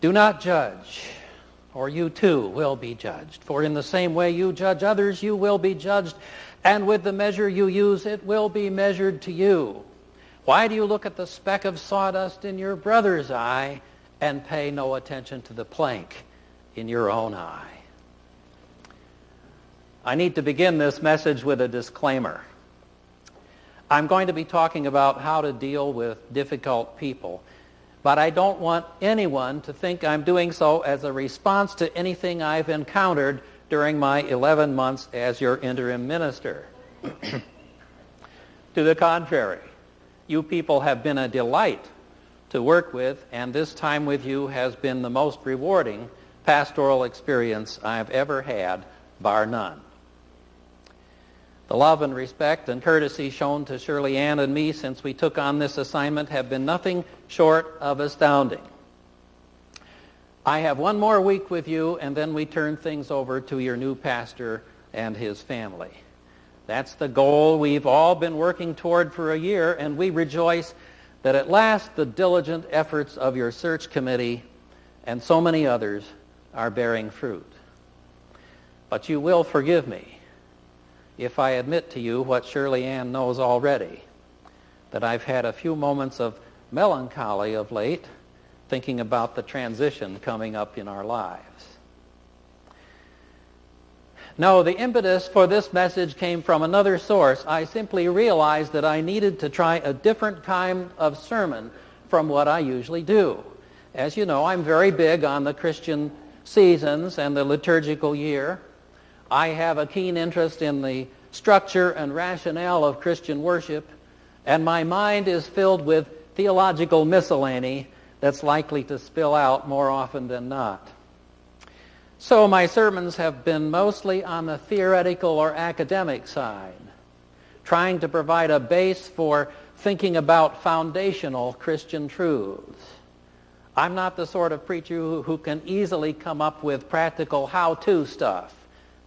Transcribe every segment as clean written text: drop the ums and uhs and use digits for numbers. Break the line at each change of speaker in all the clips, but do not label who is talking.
Do not judge, or you too will be judged. For in the same way you judge others, you will be judged, and with the measure you use, it will be measured to you. Why do you look at the speck of sawdust in your brother's eye and pay no attention to the plank in your own eye? I need to begin this message with a disclaimer. I'm going to be talking about how to deal with difficult people, but I don't want anyone to think I'm doing so as a response to anything I've encountered during my 11 months as your interim minister. To the contrary, you people have been a delight to work with, and this time with you has been the most rewarding pastoral experience I've ever had, bar none. The love and respect and courtesy shown to Shirley Ann and me since we took on this assignment have been nothing short of astounding. I have one more week with you, and then we turn things over to your new pastor and his family. That's the goal we've all been working toward for a year, and we rejoice that at last the diligent efforts of your search committee and so many others are bearing fruit. But you will forgive me if I admit to you what Shirley Ann knows already, that I've had a few moments of melancholy of late, thinking about the transition coming up in our lives. No, the impetus for this message came from another source. I simply realized that I needed to try a different kind of sermon from what I usually do. As you know, I'm very big on the Christian seasons and the liturgical year. I have a keen interest in the structure and rationale of Christian worship, and my mind is filled with theological miscellany that's likely to spill out more often than not. So my sermons have been mostly on the theoretical or academic side, trying to provide a base for thinking about foundational Christian truths. I'm not the sort of preacher who can easily come up with practical how-to stuff.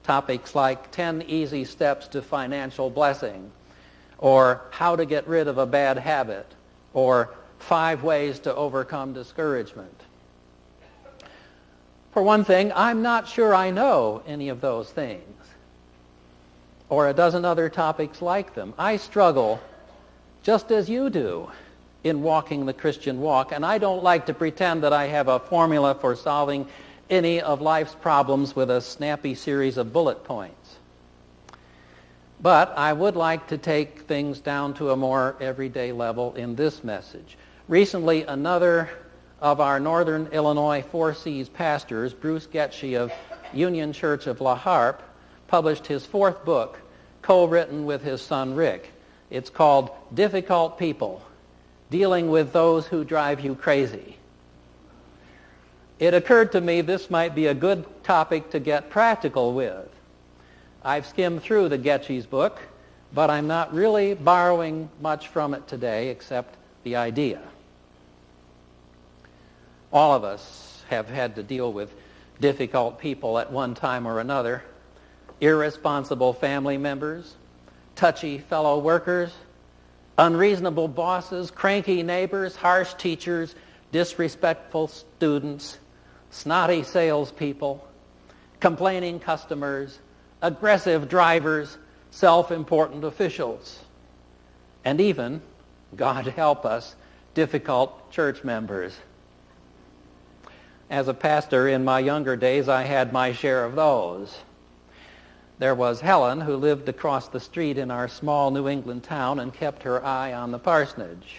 Topics like 10 easy steps to financial blessing, or how to get rid of a bad habit, or 5 ways to overcome discouragement. For one thing, I'm not sure I know any of those things, or a dozen other topics like them. I struggle, just as you do, in walking the Christian walk, and I don't like to pretend that I have a formula for solving any of life's problems with a snappy series of bullet points. But I would like to take things down to a more everyday level in this message. Recently, another of our Northern Illinois Four Cs pastors, Bruce Getschy of Union Church of La Harpe, published his 4th book, co-written with his son Rick. It's called Difficult People, Dealing with Those Who Drive You Crazy. It occurred to me this might be a good topic to get practical with. I've skimmed through the Getschy's book, but I'm not really borrowing much from it today except the idea. All of us have had to deal with difficult people at one time or another. Irresponsible family members, touchy fellow workers, unreasonable bosses, cranky neighbors, harsh teachers, disrespectful students, snotty salespeople, complaining customers, aggressive drivers, self-important officials, and even, God help us, difficult church members. As a pastor in my younger days, I had my share of those. There was Helen, who lived across the street in our small New England town and kept her eye on the parsonage.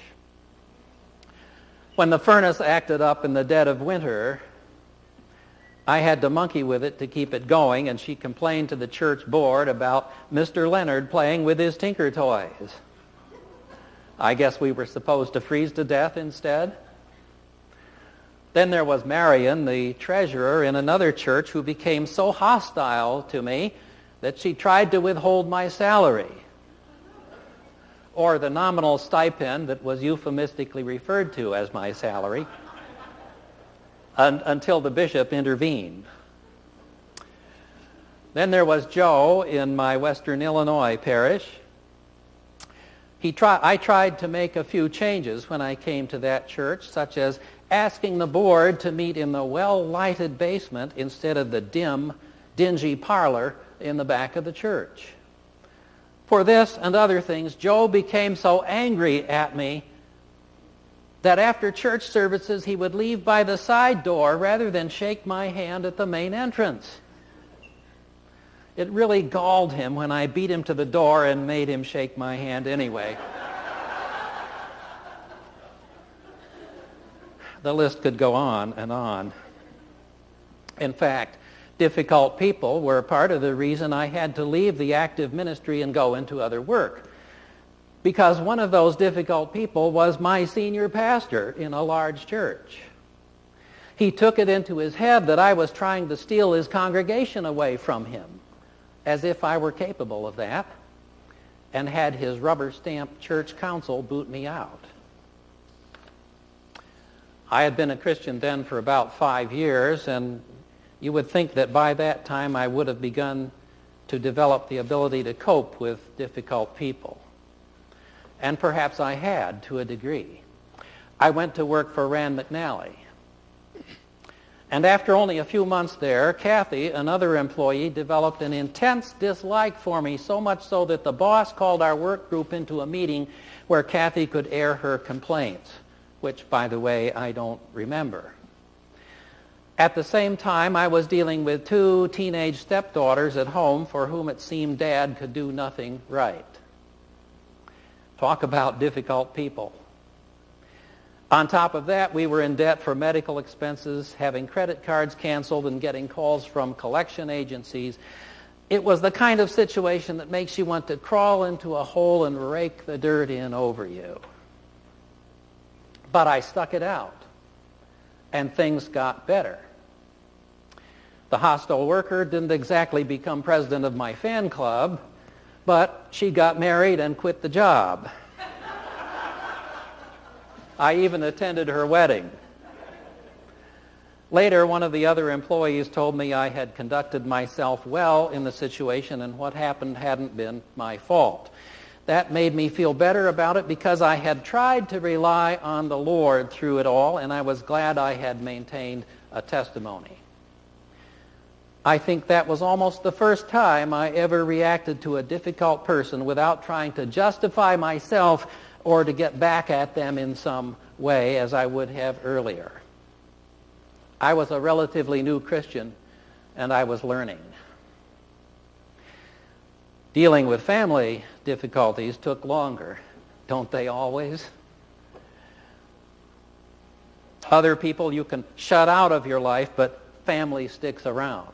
When the furnace acted up in the dead of winter, I had to monkey with it to keep it going, and she complained to the church board about Mr. Leonard playing with his tinker toys. I guess we were supposed to freeze to death instead. Then there was Marion, the treasurer in another church, who became so hostile to me that she tried to withhold my salary, or the nominal stipend that was euphemistically referred to as my salary, until the bishop intervened. Then there was Joe in my Western Illinois parish. I tried to make a few changes when I came to that church, such as asking the board to meet in the well-lighted basement instead of the dim, dingy parlor in the back of the church. For this and other things, Joe became so angry at me that after church services he would leave by the side door rather than shake my hand at the main entrance. It really galled him when I beat him to the door and made him shake my hand anyway. The list could go on and on. In fact, difficult people were part of the reason I had to leave the active ministry and go into other work. Because one of those difficult people was my senior pastor in a large church. He took it into his head that I was trying to steal his congregation away from him, as if I were capable of that, and had his rubber-stamped church council boot me out. I had been a Christian then for about 5 years, and you would think that by that time I would have begun to develop the ability to cope with difficult people. And perhaps I had, to a degree. I went to work for Rand McNally. And after only a few months there, Kathy, another employee, developed an intense dislike for me, so much so that the boss called our work group into a meeting where Kathy could air her complaints, which, by the way, I don't remember. At the same time, I was dealing with 2 teenage stepdaughters at home for whom it seemed Dad could do nothing right. Talk about difficult people. On top of that, we were in debt for medical expenses, having credit cards canceled and getting calls from collection agencies. It was the kind of situation that makes you want to crawl into a hole and rake the dirt in over you. But I stuck it out, and things got better. The hostile worker didn't exactly become president of my fan club, but she got married and quit the job. I even attended her wedding. Later, one of the other employees told me I had conducted myself well in the situation and what happened hadn't been my fault. That made me feel better about it because I had tried to rely on the Lord through it all, and I was glad I had maintained a testimony. I think that was almost the first time I ever reacted to a difficult person without trying to justify myself or to get back at them in some way as I would have earlier. I was a relatively new Christian, and I was learning. Dealing with family difficulties took longer, don't they always? Other people you can shut out of your life, but family sticks around.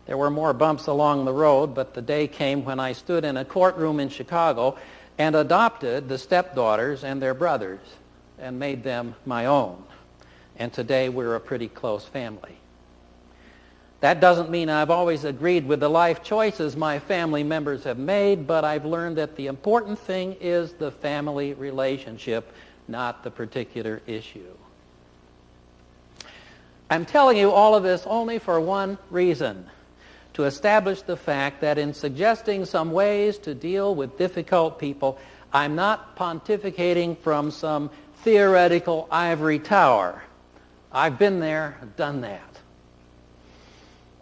There were more bumps along the road, but the day came when I stood in a courtroom in Chicago and adopted the stepdaughters and their brothers and made them my own. And today we're a pretty close family. That doesn't mean I've always agreed with the life choices my family members have made, but I've learned that the important thing is the family relationship, not the particular issue. I'm telling you all of this only for one reason: to establish the fact that in suggesting some ways to deal with difficult people, I'm not pontificating from some theoretical ivory tower. I've been there, done that.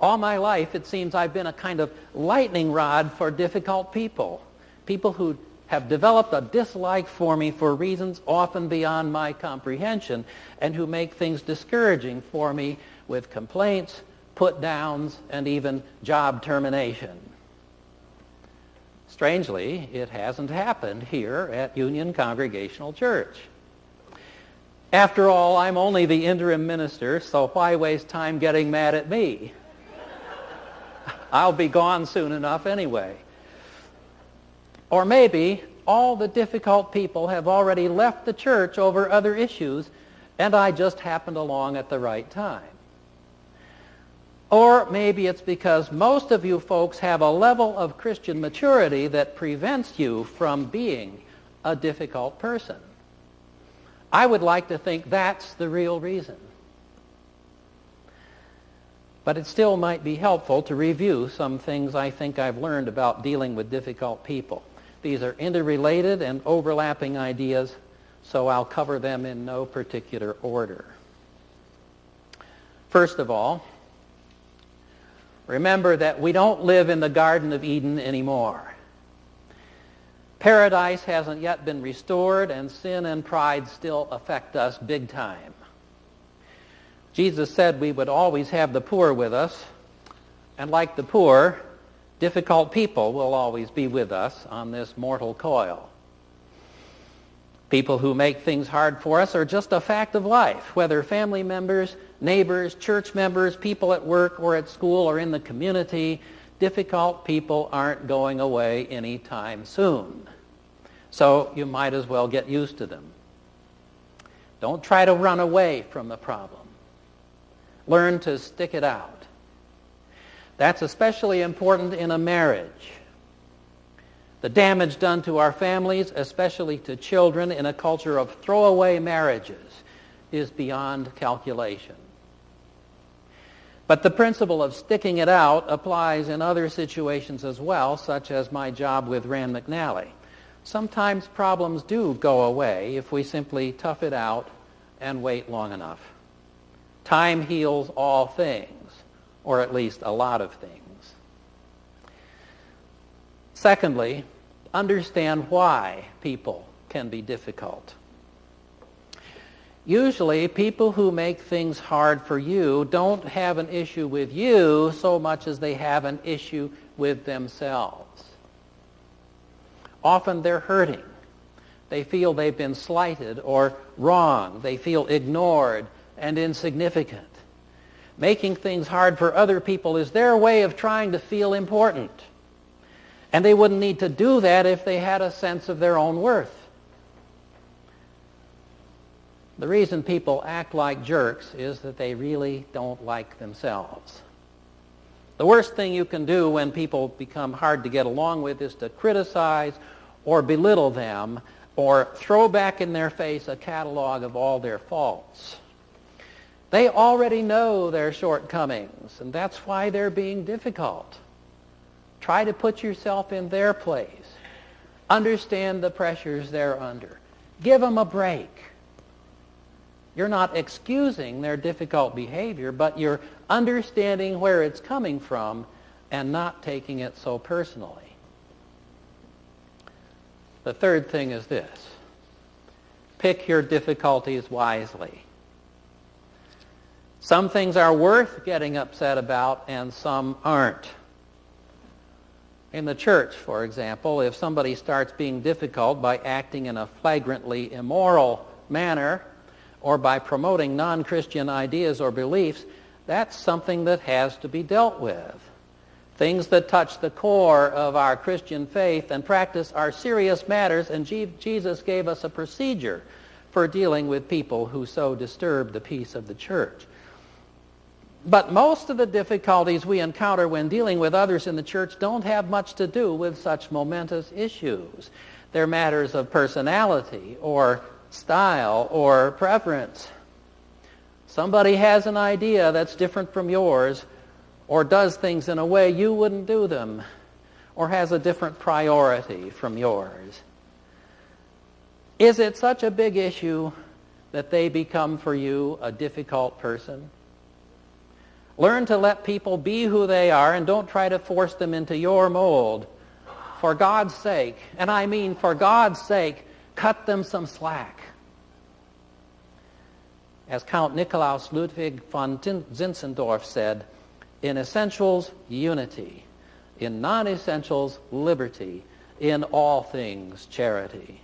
All my life, it seems I've been a kind of lightning rod for difficult people, people who have developed a dislike for me for reasons often beyond my comprehension, and who make things discouraging for me with complaints, put-downs, and even job termination. Strangely, it hasn't happened here at Union Congregational Church. After all, I'm only the interim minister, so why waste time getting mad at me? I'll be gone soon enough anyway. Or maybe all the difficult people have already left the church over other issues, and I just happened along at the right time. Or maybe it's because most of you folks have a level of Christian maturity that prevents you from being a difficult person. I would like to think that's the real reason. But it still might be helpful to review some things I think I've learned about dealing with difficult people. These are interrelated and overlapping ideas, so I'll cover them in no particular order. First of all, remember that we don't live in the Garden of Eden anymore. Paradise hasn't yet been restored, and sin and pride still affect us big time. Jesus said we would always have the poor with us, and like the poor, difficult people will always be with us on this mortal coil. People who make things hard for us are just a fact of life, whether family members, neighbors, church members, people at work or at school or in the community. Difficult people aren't going away anytime soon. So you might as well get used to them. Don't try to run away from the problem. Learn to stick it out. That's especially important in a marriage. The damage done to our families, especially to children in a culture of throwaway marriages, is beyond calculation. But the principle of sticking it out applies in other situations as well, such as my job with Rand McNally. Sometimes problems do go away if we simply tough it out and wait long enough. Time heals all things, or at least a lot of things. Secondly, understand why people can be difficult. Usually, people who make things hard for you don't have an issue with you so much as they have an issue with themselves. Often they're hurting. They feel they've been slighted or wrong. They feel ignored and insignificant. Making things hard for other people is their way of trying to feel important. And they wouldn't need to do that if they had a sense of their own worth. The reason people act like jerks is that they really don't like themselves. The worst thing you can do when people become hard to get along with is to criticize or belittle them or throw back in their face a catalog of all their faults. They already know their shortcomings, and that's why they're being difficult. Try to put yourself in their place. Understand the pressures they're under. Give them a break. You're not excusing their difficult behavior, but you're understanding where it's coming from and not taking it so personally. The third thing is this. Pick your difficulties wisely. Some things are worth getting upset about and some aren't. In the church, for example, if somebody starts being difficult by acting in a flagrantly immoral manner or by promoting non-Christian ideas or beliefs, that's something that has to be dealt with. Things that touch the core of our Christian faith and practice are serious matters, and Jesus gave us a procedure for dealing with people who so disturb the peace of the church. But most of the difficulties we encounter when dealing with others in the church don't have much to do with such momentous issues. They're matters of personality or style or preference. Somebody has an idea that's different from yours, or does things in a way you wouldn't do them, or has a different priority from yours. Is it such a big issue that they become for you a difficult person? Learn to let people be who they are and don't try to force them into your mold. For God's sake, and I mean for God's sake, cut them some slack. As Count Nikolaus Ludwig von Zinzendorf said, in essentials, unity. In non-essentials, liberty. In all things, charity.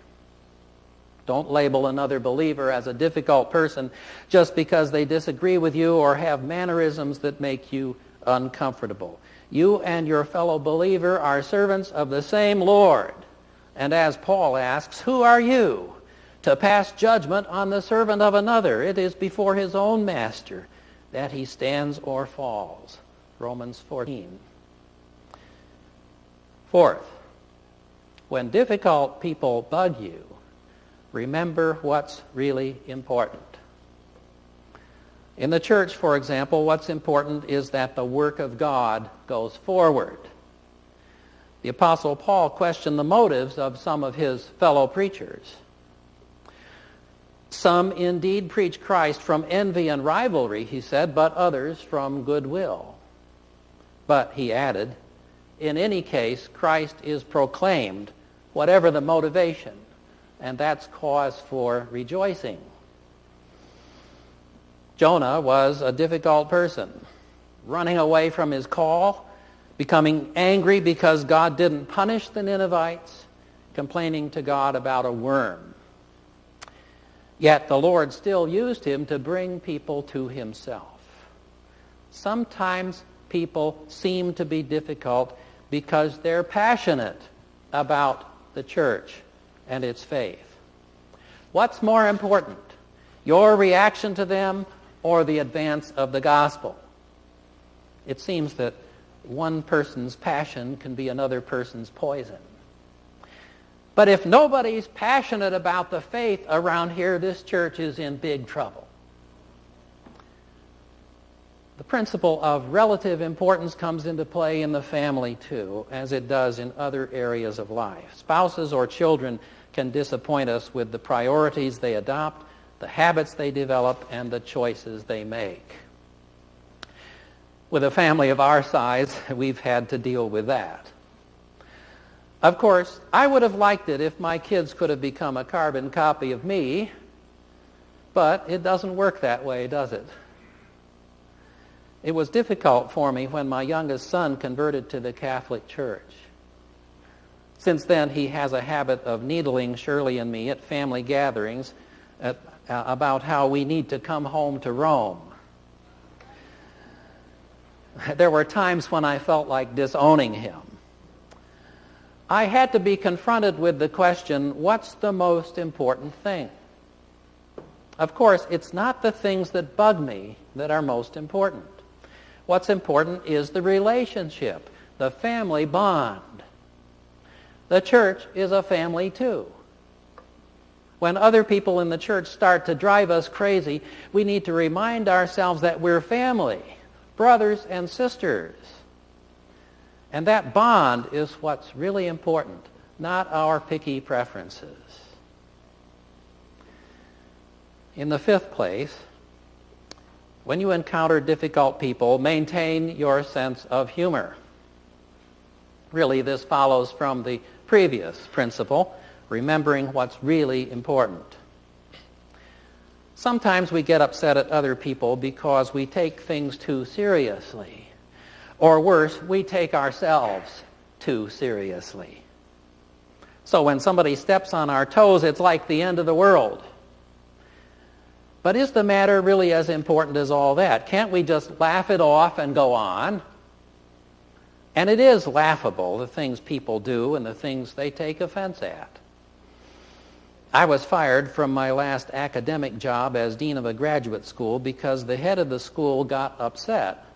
Don't label another believer as a difficult person just because they disagree with you or have mannerisms that make you uncomfortable. You and your fellow believer are servants of the same Lord. And as Paul asks, who are you to pass judgment on the servant of another? It is before his own master that he stands or falls. Romans 14. Fourth, when difficult people bug you, remember what's really important. In the church, for example, what's important is that the work of God goes forward. The Apostle Paul questioned the motives of some of his fellow preachers. Some indeed preach Christ from envy and rivalry, he said, but others from goodwill. But, he added, in any case, Christ is proclaimed, whatever the motivation, and that's cause for rejoicing. Jonah was a difficult person, running away from his call, becoming angry because God didn't punish the Ninevites, complaining to God about a worm. Yet the Lord still used him to bring people to himself. Sometimes people seem to be difficult because they're passionate about the church and its faith. What's more important, your reaction to them or the advance of the gospel? It seems that one person's passion can be another person's poison. But if nobody's passionate about the faith around here, this church is in big trouble. The principle of relative importance comes into play in the family too, as it does in other areas of life. Spouses or children can disappoint us with the priorities they adopt, the habits they develop, and the choices they make. With a family of our size, we've had to deal with that. Of course, I would have liked it if my kids could have become a carbon copy of me, but it doesn't work that way, does it? It was difficult for me when my youngest son converted to the Catholic Church. Since then, he has a habit of needling Shirley and me at family gatherings about how we need to come home to Rome. There were times when I felt like disowning him. I had to be confronted with the question, what's the most important thing? Of course, it's not the things that bug me that are most important. What's important is the relationship, the family bond. The church is a family too. When other people in the church start to drive us crazy, we need to remind ourselves that we're family, brothers and sisters. And that bond is what's really important, not our picky preferences. In the fifth place, when you encounter difficult people, maintain your sense of humor. Really, this follows from the previous principle, remembering what's really important. Sometimes we get upset at other people because we take things too seriously. Or worse, we take ourselves too seriously. So when somebody steps on our toes, it's like the end of the world. But is the matter really as important as all that? Can't we just laugh it off and go on? And it is laughable, the things people do and the things they take offense at. I was fired from my last academic job as dean of a graduate school because the head of the school got upset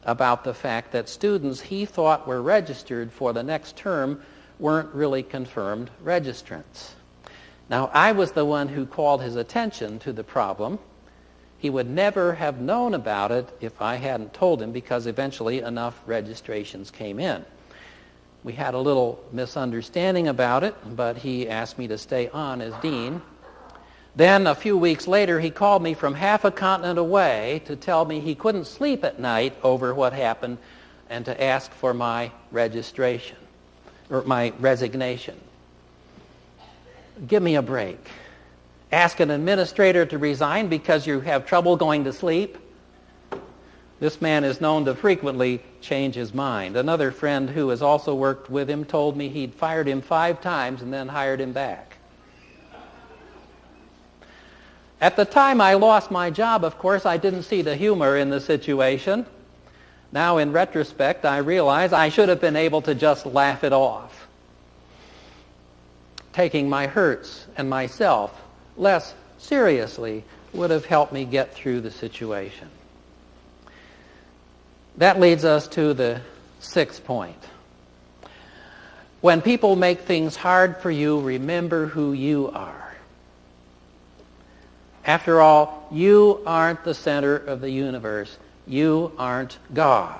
about the fact that students he thought were registered for the next term weren't really confirmed registrants. Now, I was the one who called his attention to the problem. He would never have known about it if I hadn't told him, because eventually enough registrations came in. We had a little misunderstanding about it, but he asked me to stay on as dean. Then, a few weeks later, he called me from half a continent away to tell me he couldn't sleep at night over what happened and to ask for my registration, or my resignation. Give me a break. Ask an administrator to resign because you have trouble going to sleep? This man is known to frequently change his mind. Another friend who has also worked with him told me he'd fired him 5 times and then hired him back. At the time I lost my job, of course, I didn't see the humor in the situation. Now, in retrospect, I realize I should have been able to just laugh it off. Taking my hurts and myself less seriously would have helped me get through the situation. That leads us to the 6th point. When people make things hard for you, remember who you are. After all, you aren't the center of the universe. You aren't God.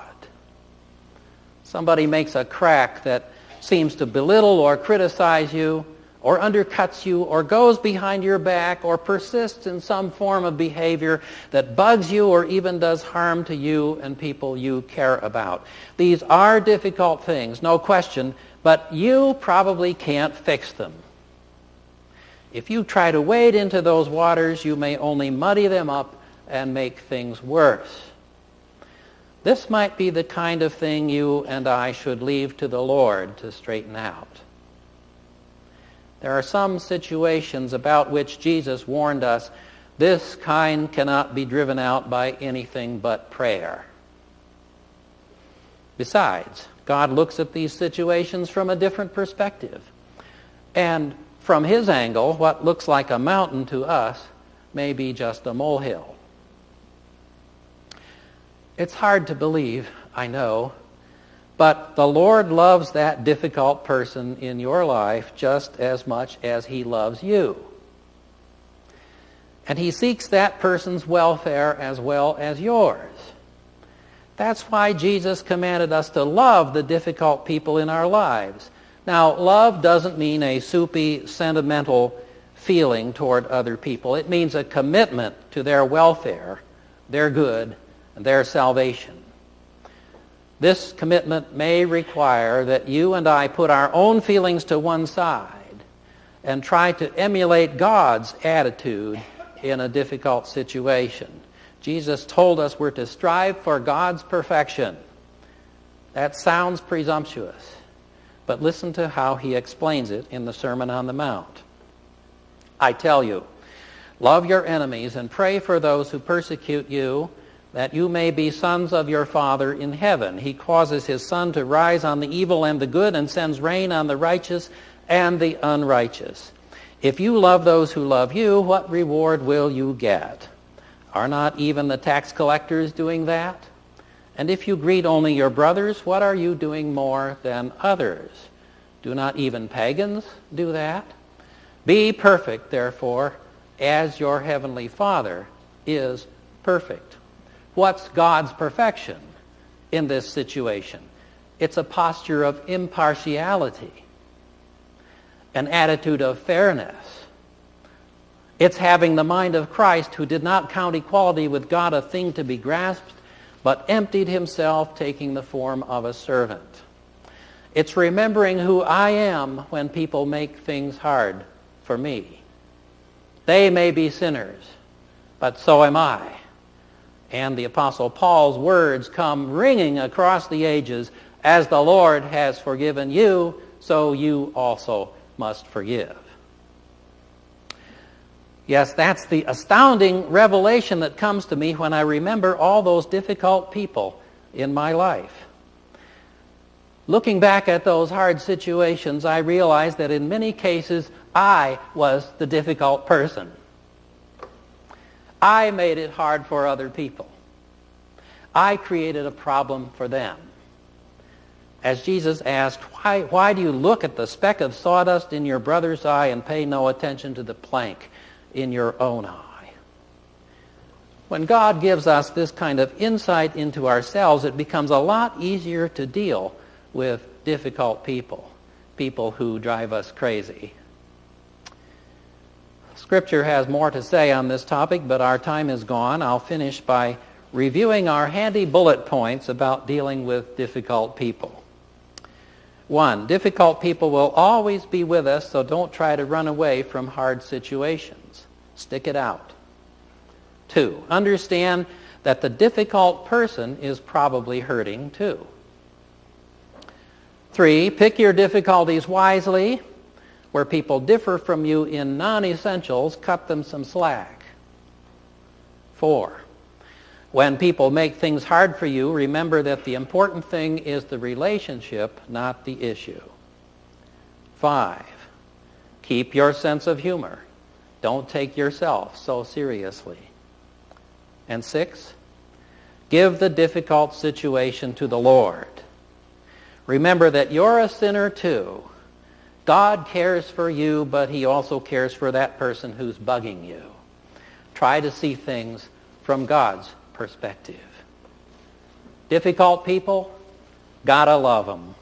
Somebody makes a crack that seems to belittle or criticize you. or undercuts you, or goes behind your back, or persists in some form of behavior that bugs you or even does harm to you and people you care about. These are difficult things, no question, but you probably can't fix them. If you try to wade into those waters, you may only muddy them up and make things worse. This might be the kind of thing you and I should leave to the Lord to straighten out. There are some situations about which Jesus warned us, this kind cannot be driven out by anything but prayer. Besides, God looks at these situations from a different perspective. And from his angle, what looks like a mountain to us may be just a molehill. It's hard to believe, I know, but the Lord loves that difficult person in your life just as much as he loves you. And he seeks that person's welfare as well as yours. That's why Jesus commanded us to love the difficult people in our lives. Now, love doesn't mean a soupy, sentimental feeling toward other people. It means a commitment to their welfare, their good, and their salvation. This commitment may require that you and I put our own feelings to one side and try to emulate God's attitude in a difficult situation. Jesus told us we're to strive for God's perfection. That sounds presumptuous, but listen to how he explains it in the Sermon on the Mount. I tell you, love your enemies and pray for those who persecute you, that you may be sons of your Father in heaven. He causes his sun to rise on the evil and the good and sends rain on the righteous and the unrighteous. If you love those who love you, what reward will you get? Are not even the tax collectors doing that? And if you greet only your brothers, what are you doing more than others? Do not even pagans do that? Be perfect, therefore, as your heavenly Father is perfect. What's God's perfection in this situation? It's a posture of impartiality, an attitude of fairness. It's having the mind of Christ, who did not count equality with God a thing to be grasped, but emptied himself, taking the form of a servant. It's remembering who I am when people make things hard for me. They may be sinners, but so am I. And the Apostle Paul's words come ringing across the ages, as the Lord has forgiven you, so you also must forgive. Yes, that's the astounding revelation that comes to me when I remember all those difficult people in my life. Looking back at those hard situations, I realize that in many cases, I was the difficult person. I made it hard for other people. I created a problem for them. As Jesus asked, why do you look at the speck of sawdust in your brother's eye and pay no attention to the plank in your own eye? When God gives us this kind of insight into ourselves, it becomes a lot easier to deal with difficult people, people who drive us crazy. Scripture has more to say on this topic, but our time is gone. I'll finish by reviewing our handy bullet points about dealing with difficult people. 1, difficult people will always be with us, so don't try to run away from hard situations. Stick it out. 2, understand that the difficult person is probably hurting too. 3, pick your difficulties wisely. Where people differ from you in non-essentials, cut them some slack. 4, when people make things hard for you, remember that the important thing is the relationship, not the issue. 5, keep your sense of humor. Don't take yourself so seriously. And 6, give the difficult situation to the Lord. Remember that you're a sinner too. God cares for you, but he also cares for that person who's bugging you. Try to see things from God's perspective. Difficult people, gotta love them.